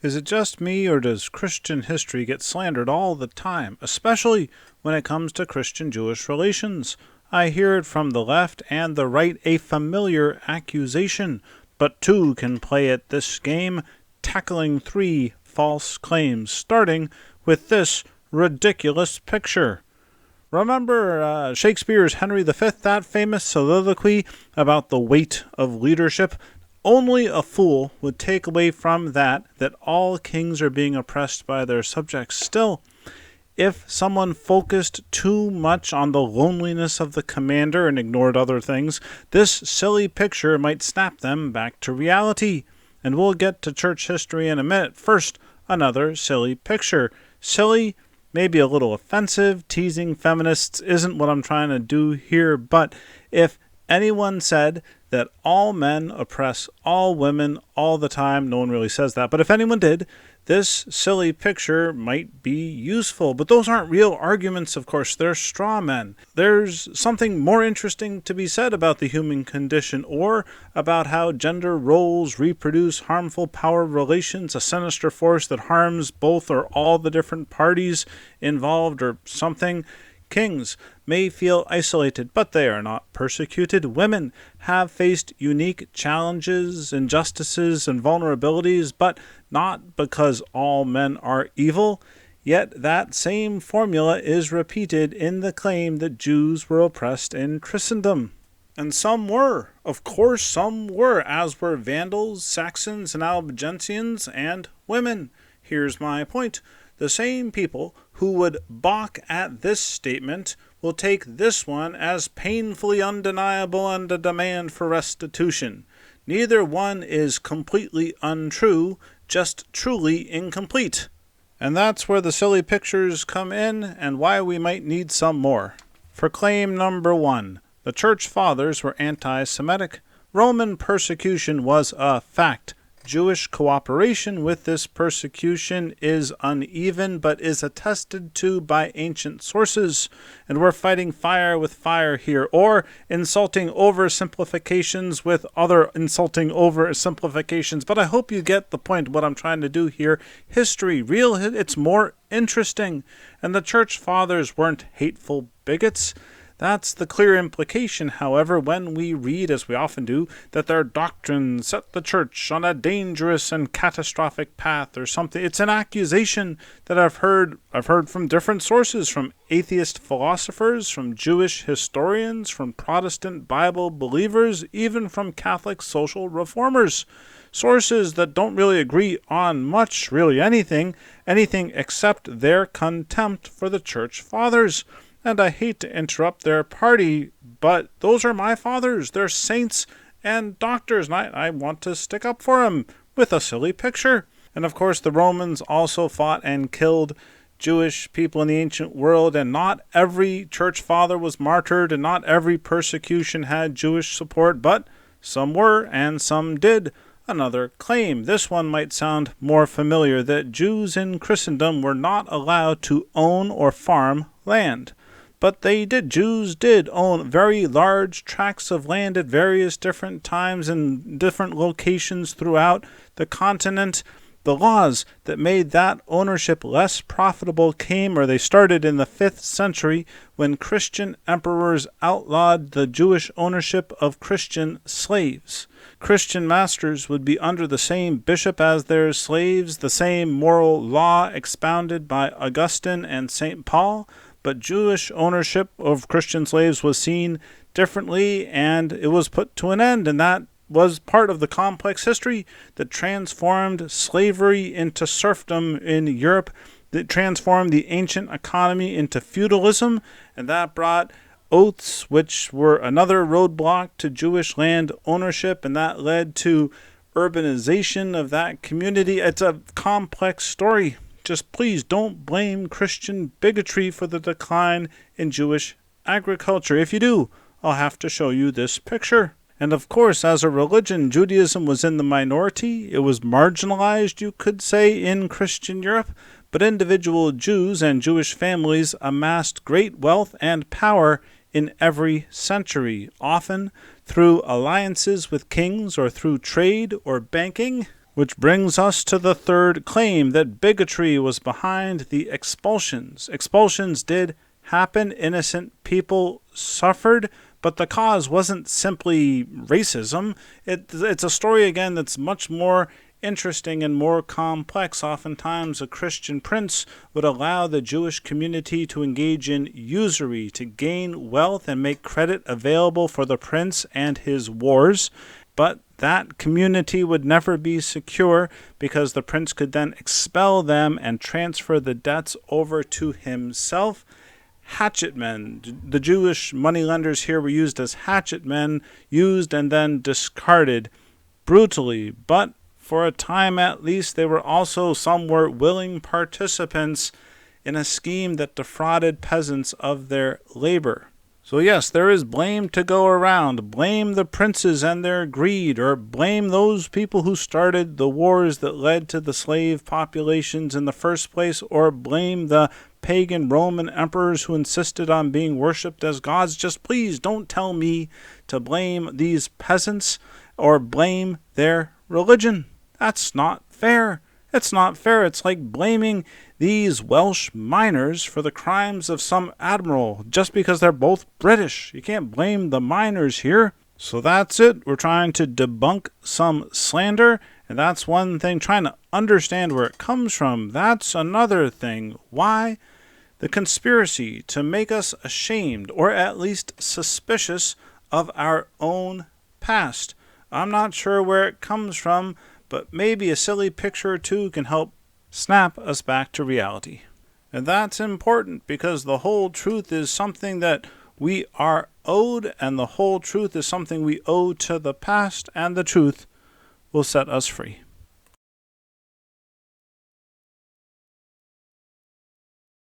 Is it just me, or does Christian history get slandered all the time, especially when it comes to Christian-Jewish relations? I hear it from the left and the right, a familiar accusation, but two can play at this game, tackling three false claims, starting with this ridiculous picture. Remember Shakespeare's Henry V, that famous soliloquy about the weight of leadership? Only a fool would take away from that all kings are being oppressed by their subjects. Still, if someone focused too much on the loneliness of the commander and ignored other things, this silly picture might snap them back to reality. And we'll get to church history in a minute. First, another silly picture. Silly, maybe a little offensive. Teasing feminists isn't what I'm trying to do here, but if anyone said that all men oppress all women all the time, no one really says that, but if anyone did, this silly picture might be useful. But those aren't real arguments, of course. They're straw men. There's something more interesting to be said about the human condition, or about how gender roles reproduce harmful power relations, a sinister force that harms both or all the different parties involved, or something. Kings may feel isolated, but they are not persecuted. Women have faced unique challenges, injustices, and vulnerabilities, but not because all men are evil. Yet that same formula is repeated in the claim that Jews were oppressed in Christendom. And some were. Of course some were, as were Vandals, Saxons, and Albigensians, and women. Here's my point. The same people who would balk at this statement will take this one as painfully undeniable and a demand for restitution. Neither one is completely untrue, just truly incomplete. And that's where the silly pictures come in, and why we might need some more. For claim number one, the Church Fathers were anti-Semitic. Roman persecution was a fact. Jewish cooperation with this persecution is uneven, but is attested to by ancient sources. And we're fighting fire with fire here, or insulting oversimplifications with other insulting oversimplifications. But I hope you get the point, what I'm trying to do here. History, real, it's more interesting. And the Church Fathers weren't hateful bigots. That's the clear implication, however, when we read, as we often do, that their doctrine set the church on a dangerous and catastrophic path or something. It's an accusation that I've heard from different sources, from atheist philosophers, from Jewish historians, from Protestant Bible believers, even from Catholic social reformers. Sources that don't really agree on much, really anything except their contempt for the Church Fathers. And I hate to interrupt their party, but those are my fathers. They're saints and doctors, and I want to stick up for them with a silly picture. And of course, the Romans also fought and killed Jewish people in the ancient world, and not every church father was martyred, and not every persecution had Jewish support, but some were, and some did. Another claim, this one might sound more familiar, that Jews in Christendom were not allowed to own or farm land. But they did. Jews did own very large tracts of land at various different times in different locations throughout the continent. The laws that made that ownership less profitable they started in the 5th century when Christian emperors outlawed the Jewish ownership of Christian slaves. Christian masters would be under the same bishop as their slaves, the same moral law expounded by Augustine and St. Paul. But Jewish ownership of Christian slaves was seen differently, and it was put to an end, and that was part of the complex history that transformed slavery into serfdom in Europe, that transformed the ancient economy into feudalism, and that brought oaths, which were another roadblock to Jewish land ownership, and that led to urbanization of that community. It's a complex story. Just please don't blame Christian bigotry for the decline in Jewish agriculture. If you do, I'll have to show you this picture. And of course, as a religion, Judaism was in the minority. It was marginalized, you could say, in Christian Europe. But individual Jews and Jewish families amassed great wealth and power in every century, often through alliances with kings or through trade or banking. Which brings us to the third claim, that bigotry was behind the expulsions. Expulsions did happen, innocent people suffered, but the cause wasn't simply racism. It's a story, again, that's much more interesting and more complex. Oftentimes, a Christian prince would allow the Jewish community to engage in usury, to gain wealth and make credit available for the prince and his wars. But that community would never be secure, because the prince could then expel them and transfer the debts over to himself. Hatchet men. The Jewish moneylenders here were used as hatchet men, used and then discarded brutally. But for a time at least, they were also somewhat willing participants in a scheme that defrauded peasants of their labor. So yes, there is blame to go around. Blame the princes and their greed, or blame those people who started the wars that led to the slave populations in the first place, or blame the pagan Roman emperors who insisted on being worshipped as gods. Just please don't tell me to blame these peasants or blame their religion. That's not fair. It's not fair. It's like blaming these Welsh miners for the crimes of some admiral just because they're both British. You can't blame the miners here. So that's it. We're trying to debunk some slander, and that's one thing. Trying to understand where it comes from, that's another thing. Why? The conspiracy to make us ashamed, or at least suspicious, of our own past. I'm not sure where it comes from, but maybe a silly picture or two can help snap us back to reality. And that's important, because the whole truth is something that we are owed, and the whole truth is something we owe to the past, and the truth will set us free.